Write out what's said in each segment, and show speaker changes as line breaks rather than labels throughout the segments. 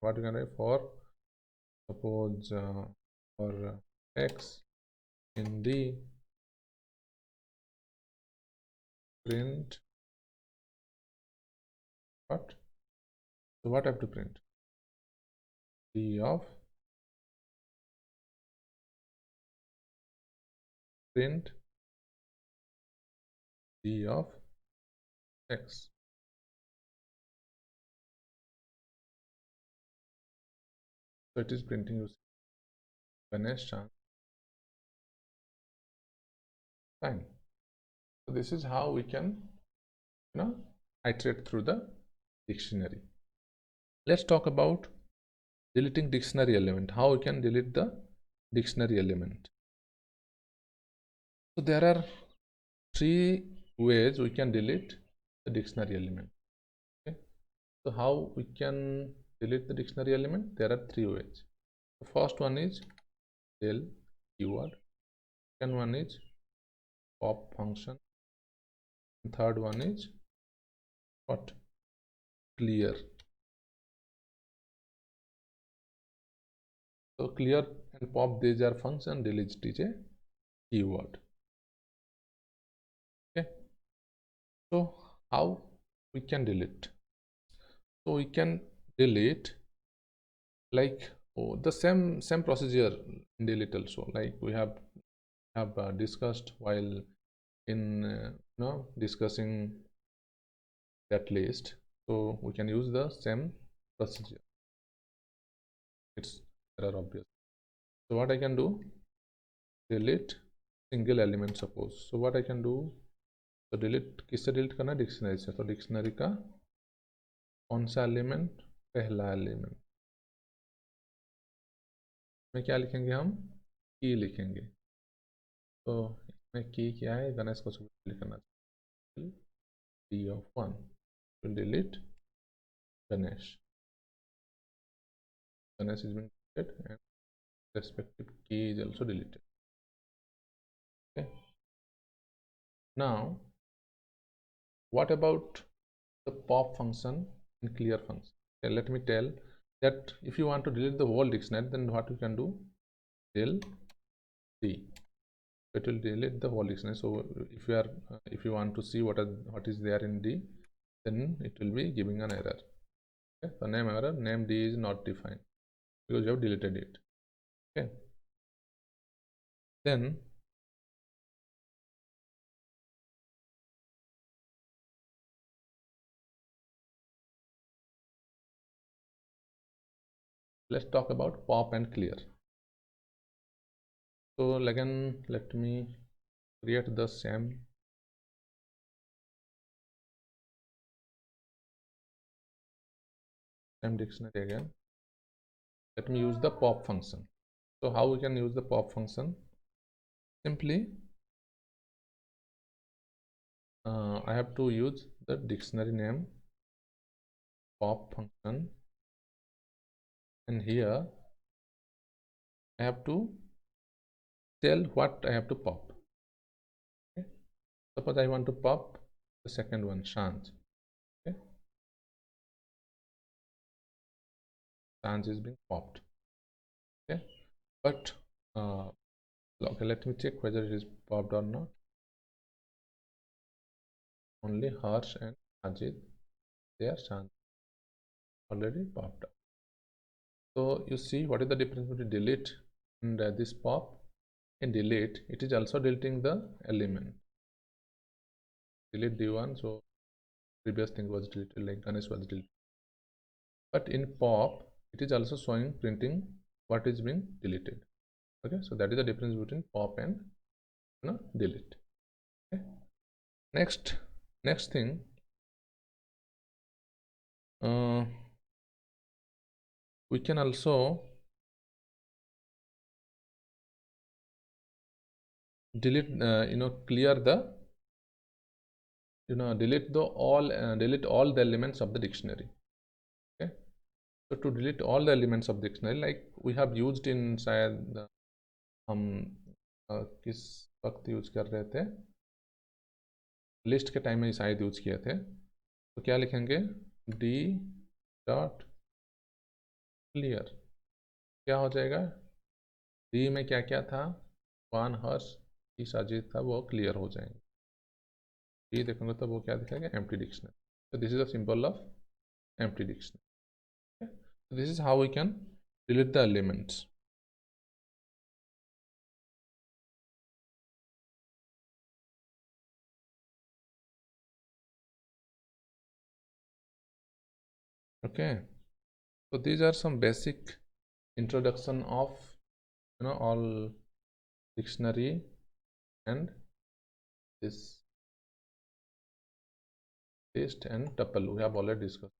what you can write for suppose for x in the print what, so what I have to print d of print d of x. So it is printing using Ganesh Chan. Fine. So this is how we can iterate through the dictionary. Let's talk about deleting dictionary element. How we can delete the dictionary element. So there are 3 ways we can delete the dictionary element. Okay. So how we can delete the dictionary element? There are 3 ways. The first one is del keyword. Second one is pop function. And third one is what? Clear. So clear and pop, these are function, delete is a keyword. Okay. So how we can delete? So we can delete like the same procedure in delete also, like we have discussed while in discussing that list. So we can use the same procedure. It's error obvious. So what I can do, delete single element suppose. So what I can do, तो delete किससे delete करना है? Dictionary से. तो dictionary का कौन सा element? पहला एलिमेंट में क्या लिखेंगे हम? की लिखेंगे. तो इसमें की क्या है? गणेश को डिलीट करना चाहिए. d of 1 will delete Ganesh. Ganesh is being deleted and respective key is also deleted. Okay. Now what about the pop function and clear function? Okay, let me tell that if you want to delete the whole dictionary, then what you can do, del d, it will delete the whole dictionary. So if you are if you want to see what is there in d, then it will be giving an error. Okay, the name error, name d is not defined because you have deleted it. Okay, then let's talk about pop and clear. So again, let me create the same dictionary again. Let me use the pop function. So how we can use the pop function? Simply I have to use the dictionary name pop function, and here I have to tell what I have to pop. Okay. Suppose I want to pop the second one, Shanj. Okay. Shanj is being popped. Okay, but okay, let me check whether it is popped or not. Only Harsh and Ajit, they are Shanj already popped up. So you see what is the difference between delete and this pop? In delete, it is also deleting the element. Delete d1, so previous thing was deleted, like Ganesh was deleted. But in pop, it is also showing printing what is being deleted. Okay, so that is the difference between pop and delete. Okay. Next thing, we can also delete clear the delete all the elements of the dictionary. Okay, so to delete all the elements of the dictionary, like we have used in शायद हम किस वक्त use कर रहे थे, list के time में शायद यूज किए थे. तो क्या लिखेंगे? d dot clear. क्या हो जाएगा, डी में क्या क्या था, वान, हर्ष, ईश, अजीत था, वो क्लियर हो जाएंगे। डी देखोगे तो वो क्या दिखाएगा, empty dictionary. So this is a symbol of empty dictionary. Okay? So this is how we can delete the elements. Okay, so these are some basic introduction of all dictionary and this list and tuple we have already discussed.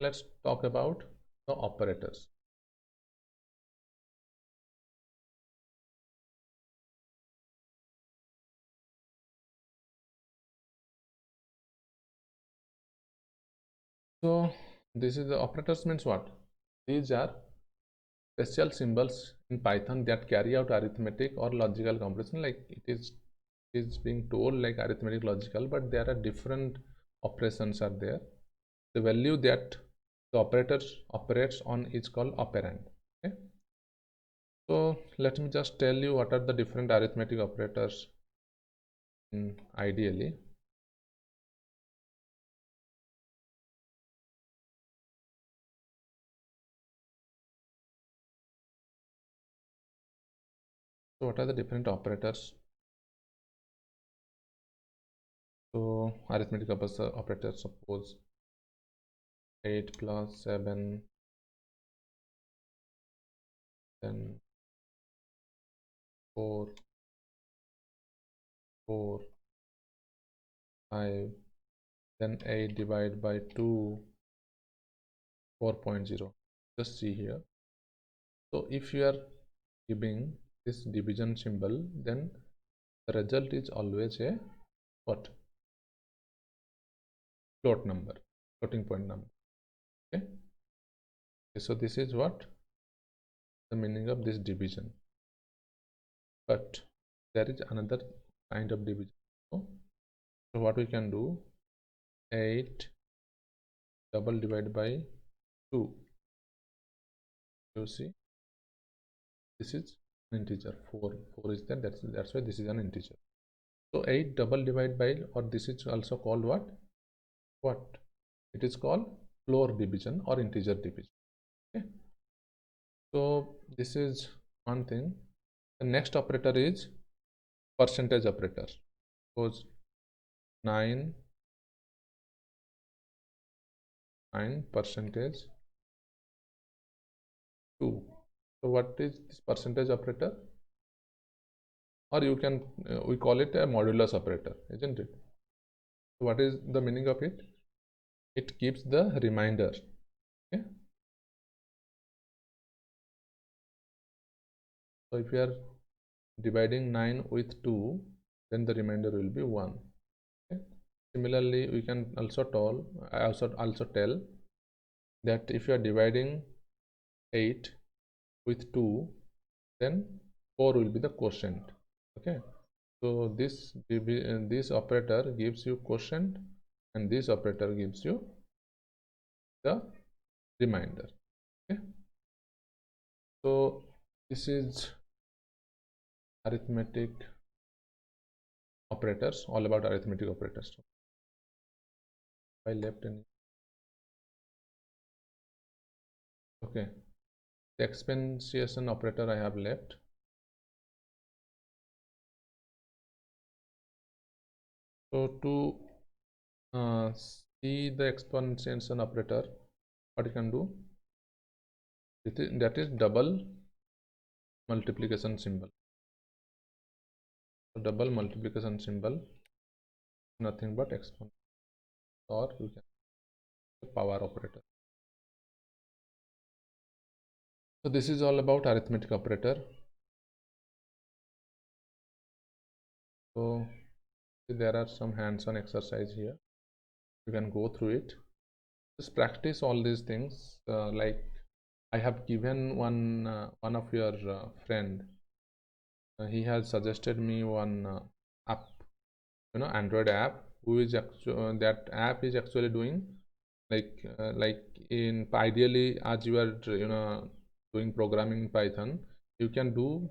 Let's talk about the operators. So this is the operators means what? These are special symbols in Python that carry out arithmetic or logical computation. Like it is being told like arithmetic logical, but there are different operations are there. The value that the operator operates on is called operand. Okay, so let me just tell you what are the different arithmetic operators ideally. So what are the different operators? So arithmetic operators, suppose 8 plus 7, then 4, 4, 5, then 8 divided by 2, 4.0. Just see here. So if you are giving this division symbol, then the result is always a what? Float number, floating point number. Okay. So this is what the meaning of this division. But there is another kind of division. So what we can do, 8 double divided by 2. You see, this is an integer. 4 is there. That's why this is an integer. So 8 double divided by, or this is also called what? What? It is called floor division or integer division. Okay. So this is one thing. The next operator is percentage operator. Suppose 9 percentage 2. So what is this percentage operator? Or you can we call it a modulus operator, isn't it? So what is the meaning of it? It keeps the remainder. Okay. So if you are dividing 9 with 2, then the remainder will be 1. Okay. Similarly, we can also tell that if you are dividing 8 with 2, then 4 will be the quotient. Okay, so this operator gives you quotient, and this operator gives you the remainder. Okay, so this is arithmetic operators, all about arithmetic operators. I left any. Okay, the exponentiation operator I have left. So to see the exponentiation operator, what you can do, that is double multiplication symbol. So double multiplication symbol, nothing but exponent, or you can power operator. So this is all about arithmetic operator. So there are some hands-on exercise here. You can go through it. Just practice all these things. Like I have given one of your friend. He has suggested me one app, Android app. That app is actually doing like in ideally, as you are doing programming in Python, you can do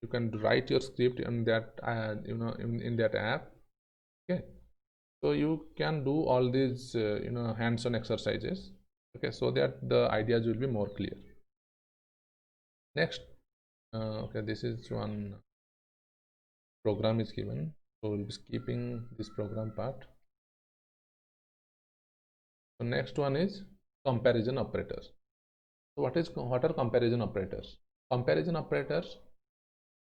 you can write your script in that in that app. Okay, so you can do all these hands-on exercises. Okay, so that the ideas will be more clear. Next, okay, this is one program is given, so we'll be skipping this program part. So next one is comparison operators. So what are comparison operators? Comparison operators,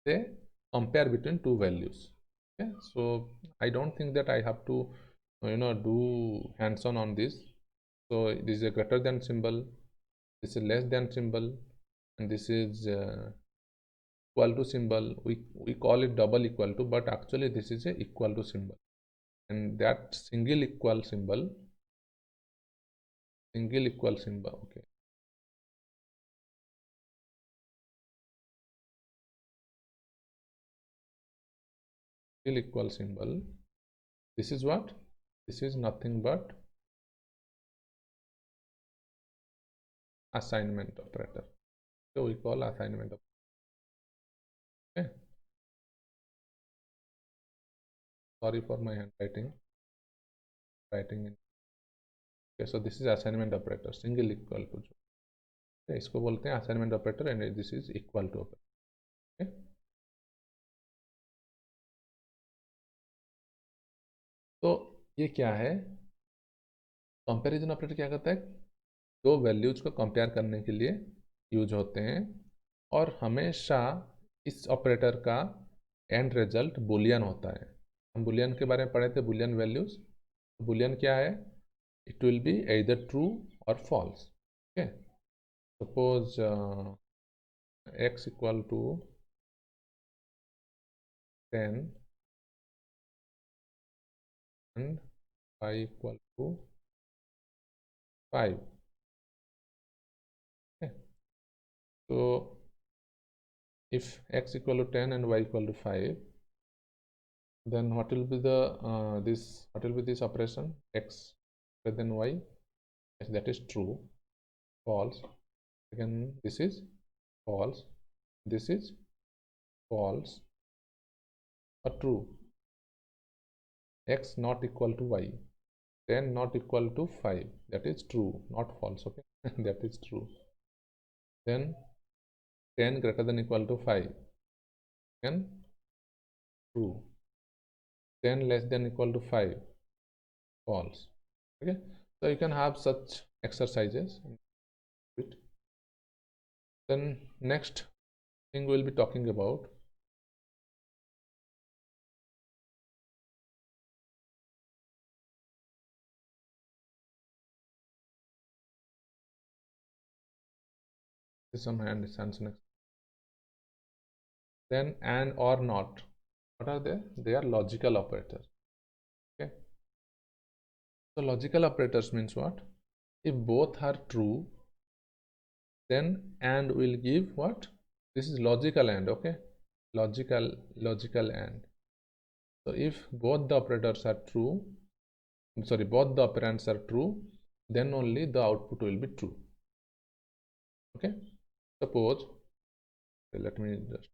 they compare between two values. Okay, so I don't think that I have to do hands-on on this. So this is a greater than symbol, this is less than symbol, and this is equal to symbol. We call it double equal to, but actually this is a equal to symbol, and that single equal symbol, okay, single equal symbol, this is what, this is nothing but assignment operator. So we call assignment operator. Okay, sorry for my handwriting, writing in. Okay, so this is assignment operator, single equal to, okay, इसको बोलते हैं assignment operator, and this is equal to operator. Okay, तो ये क्या है, comparison operator क्या करता है, दो वैल्यूज को कंपेयर करने के लिए यूज होते हैं, और हमेशा इस ऑपरेटर का एंड रिजल्ट बुलियन होता है. हम बुलियन के बारे में पढ़े थे, बुलियन वैल्यूज. बुलियन क्या है, it will be either true or false. Okay, suppose x equal to 10 and y equal to 5. Okay, so if x equal to 10 and y equal to 5, then what will be the what will be this operation, x greater than y? Yes, that is true. False. Again, this is false, this is false, or true. X not equal to y, 10 not equal to 5, that is true, not false. Okay, that is true. Then 10 greater than equal to 5, again true. 10 less than equal to 5, false. Okay, so you can have such exercises. Then next thing we'll be talking about is some hands on. Then and or not, what are they? They are logical operators. Okay, so logical operators means what, if both are true, then and will give what, this is logical and. Okay, logical and. So if both the operators are true, sorry, both the operands are true, then only the output will be true. Okay, suppose, let me just,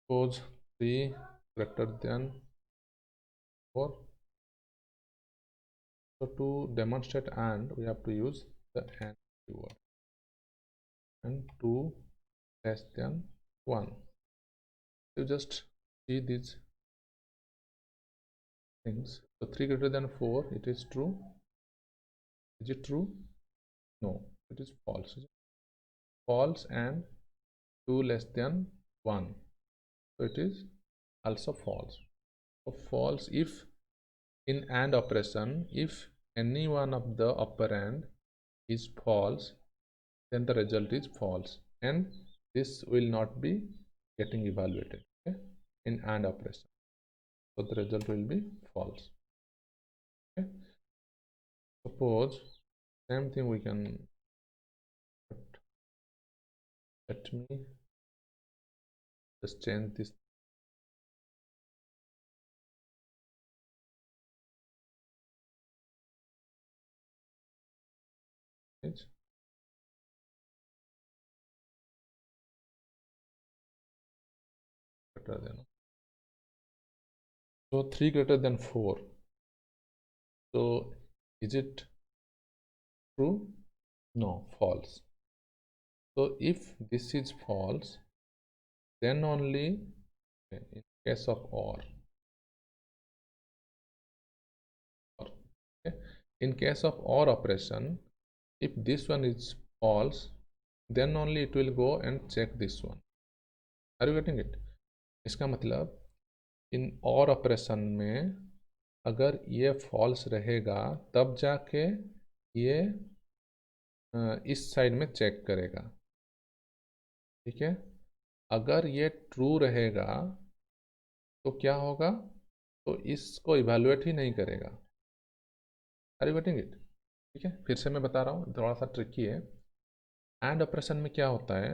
suppose 3 greater than 4. So to demonstrate and, we have to use the and keyword, and 2 less than 1. You just see these things. So 3 greater than 4, it is true. Is it true? No, it is false. False. And 2 less than 1, so it is also false. So false if in AND operation, if any one of the operand is false, then the result is false, and this will not be getting evaluated. Okay, in AND operation, so the result will be false. Okay, suppose same thing we can, let me just change this. is greater than. So 3 greater than 4. So is it true? No, false. So if this is false, then only in case of or. Okay. In case of or operation, if this one is false, then only it will go and check this one. Are you getting it? इसका मतलब इन और operation में अगर ये false रहेगा तब जाके ये इस साइड में चेक करेगा, ठीक है। अगर ये ट्रू रहेगा तो क्या होगा, तो इसको इवेलुएट ही नहीं करेगा। Are you getting it? ठीक है, फिर से मैं बता रहा हूँ, थोड़ा सा ट्रिकी है। एंड ऑपरेशन में क्या होता है,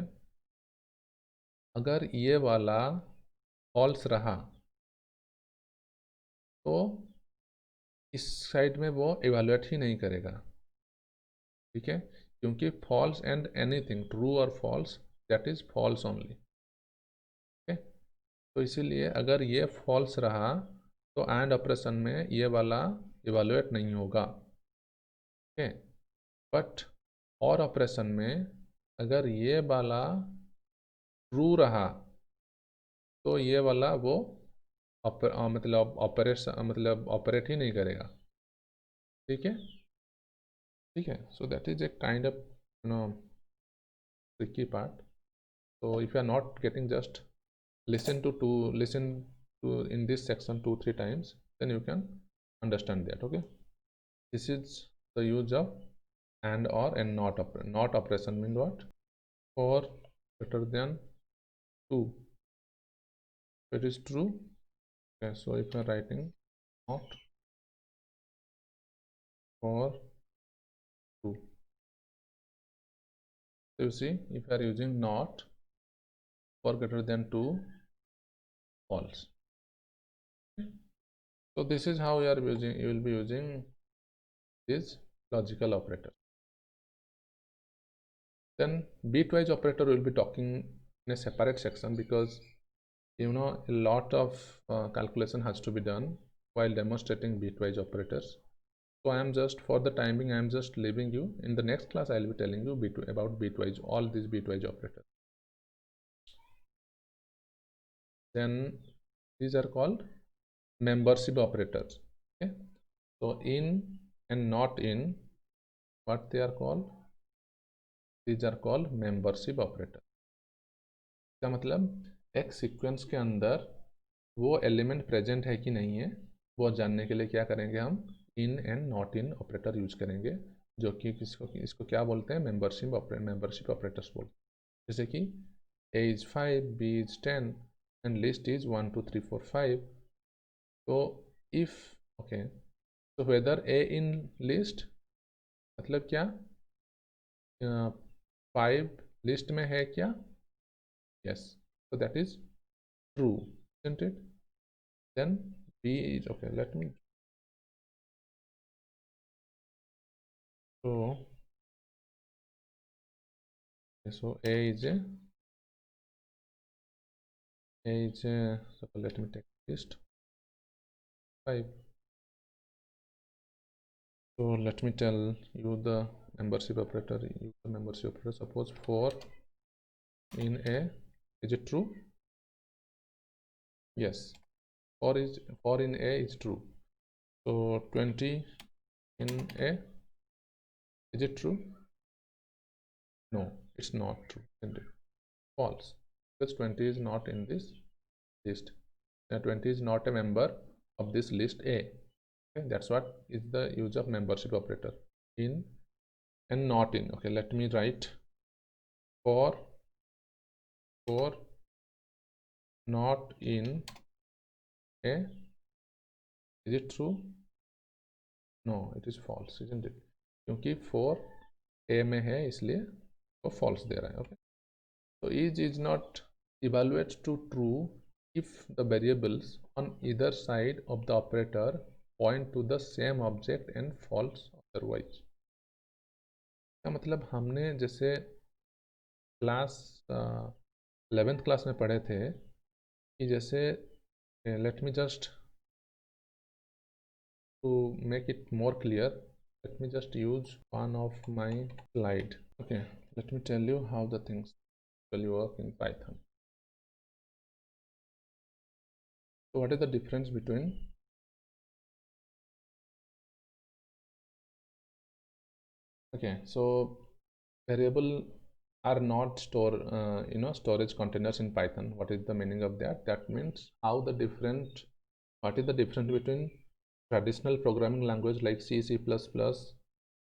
अगर ये वाला फॉल्स रहा तो इस साइड में वो इवेलुएट ही नहीं करेगा, ठीक है, क्योंकि फॉल्स एंड एनीथिंग ट्रू और false that is false only. ठीक है, तो इसीलिए अगर ये फॉल्स रहा तो एंड ऑपरेशन में ये वाला इवेलुएट नहीं होगा। ठीक है, बट और ऑपरेशन में अगर ये वाला ट्रू रहा तो ये वाला वो मतलब ऑपरेट ही नहीं करेगा। ठीक है, ठीक है, so that is a kind of tricky part. So if you are not getting, just listen to in this section 2-3 times, then you can understand that. Okay, this is the use of and or and not operation means what? For greater than 2, it is true. Okay, so if you are writing not for 2, so you see, if you are using not for greater than 2, false. Okay. So this is how you will be using this logical operator. Then bitwise operator will be talking in a separate section, because a lot of calculation has to be done while demonstrating bitwise operators. So I am just, for the time being, I am just leaving you. In the next class I will be telling you about bitwise, all these bitwise operators. Then these are called membership operators. Okay, so in and not in, what they are called? These are called membership operator. इसका मतलब एक sequence के अंदर वो element present है कि नहीं है, वो जानने के लिए क्या करेंगे, हम in and not in operator use करेंगे, जो कि इसको क्या बोलते हैं, मेंबरशिप ऑपरेटर्स बोलते हैं। जैसे कि a is 5, b is 10 and list is 1 2 3 4 5। तो if okay, तो whether a in list मतलब क्या, 5 लिस्ट में है क्या, yes, so that is true, isn't it? Then b is okay, let me, so a is so let me take list 5. So let me tell you the membership operator. Use the membership operator. Suppose 4 in a, is it true? Yes, 4 in a is true. So 20 in a, is it true? No, it's not true, isn't it? False, because 20 is not in this list. 20 is not a member of this list A. Okay, that's what is the use of membership operator, in and not in. Okay, let me write for not in A, is it true? No, it is false, isn't it? क्योंकि 4 A में है इसलिए वो false दे रहा है। Okay, so is not evaluates to true if the variables on either side of the operator point to the same object and false otherwise. का मतलब हमने जैसे क्लास 11th क्लास में पढ़े थे कि जैसे let me just to make it more clear, let me just use one of my slide. Okay, let me tell you how the things will work in Python. So what is the difference between so variable are not storage containers in Python. What is the meaning of that? That means how the different what is the difference between traditional programming language like C, C++,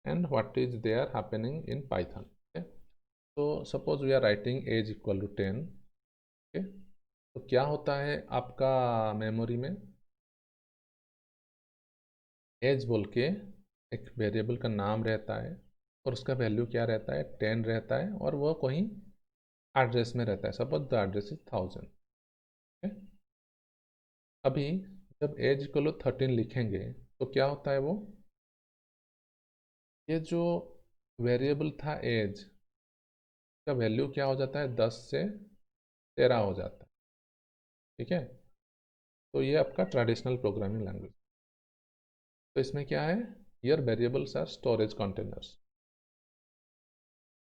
and what is there happening in Python. Okay, so suppose we are writing age equal to 10. Okay, तो क्या होता है आपका memory में as बोल के एक variable का नाम रहता है और उसका वैल्यू क्या रहता है 10 रहता है और वो कहीं एड्रेस में रहता है। Suppose the address is 1000। अभी जब एज इक्वल 13 लिखेंगे तो क्या होता है वो ये जो वेरिएबल था एज का वैल्यू क्या हो जाता है 10 से 13 हो जाता है। ठीक है, तो ये आपका ट्रेडिशनल प्रोग्रामिंग लैंग्वेज। तो इसमें क्या है here variables are storage containers,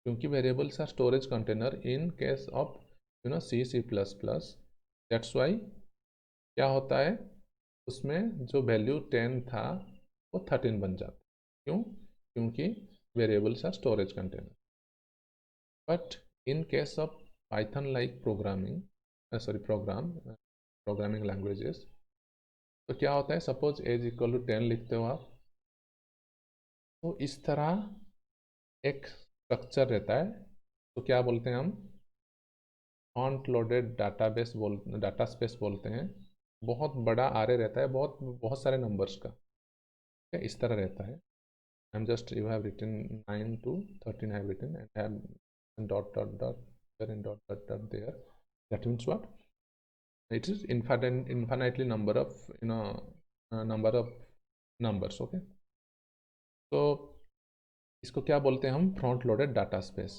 क्योंकि variables are storage container in case of C C plus plus. That's why क्या होता है उसमें जो वैल्यू 10 था वो 13 बन जाता है। क्यों? क्योंकि variables are storage container. But in case of Python like programming languages तो क्या होता है सपोज एज इक्वल टू 10 लिखते हो आप तो इस तरह एक स्ट्रक्चर रहता है। तो क्या बोलते हैं हम फ्रंट लोडेड डाटा स्पेस बोलते हैं। बहुत बड़ा आरे रहता है, बहुत सारे नंबर्स का। ठीक है, इस तरह रहता है। I am just you have written 9 to 13 have written and have dot dot dot there and dot dot dot there. That means what it is infinitely number of number of numbers। Okay, तो इसको क्या बोलते हैं हम front loaded data space.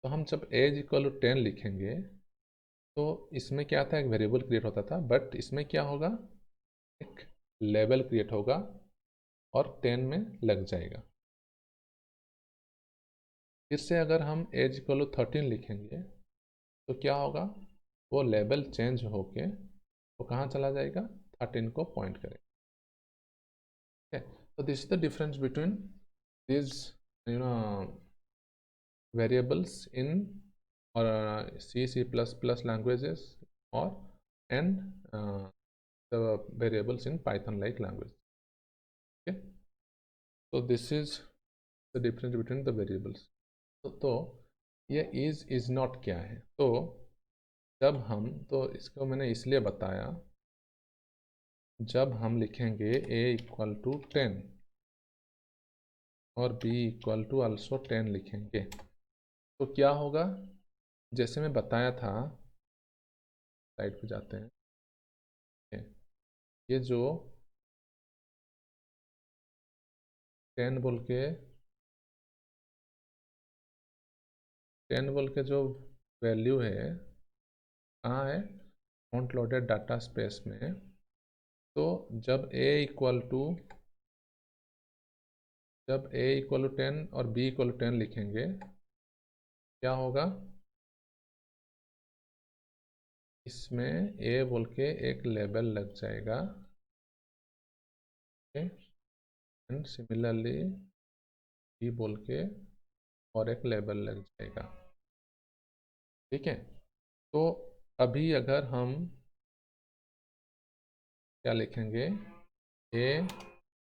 तो हम जब as equal to 10 लिखेंगे तो इसमें क्या था एक वेरिएबल क्रिएट होता था, बट इसमें क्या होगा एक लेवल क्रिएट होगा और 10 में लग जाएगा। फिर से अगर हम एज इक्वल टू 13 लिखेंगे तो क्या होगा वो लेवल चेंज होके वो कहाँ चला जाएगा 13 को पॉइंट करेगा। So this is the difference between these variables in or C, C++ languages or and the variables in Python like language. Okay, so this is the difference between the variables. तो ये is not क्या है? तो जब हम तो इसको मैंने इसलिए बताया जब हम लिखेंगे a इक्वल टू 10 और b इक्वल टू ऑल्सो 10 लिखेंगे तो क्या होगा जैसे मैं बताया था। साइड पे जाते हैं। ये जो 10 बोल के जो वैल्यू है कहाँ है फ्रंट लोडेड डाटा स्पेस में। तो जब a इक्वल टू 10 और b इक्वल टू 10 लिखेंगे क्या होगा इसमें a बोल के एक लेबल लग जाएगा एंड सिमिलरली b बोल के और एक लेबल लग जाएगा। ठीक है, तो अभी अगर हम क्या लिखेंगे a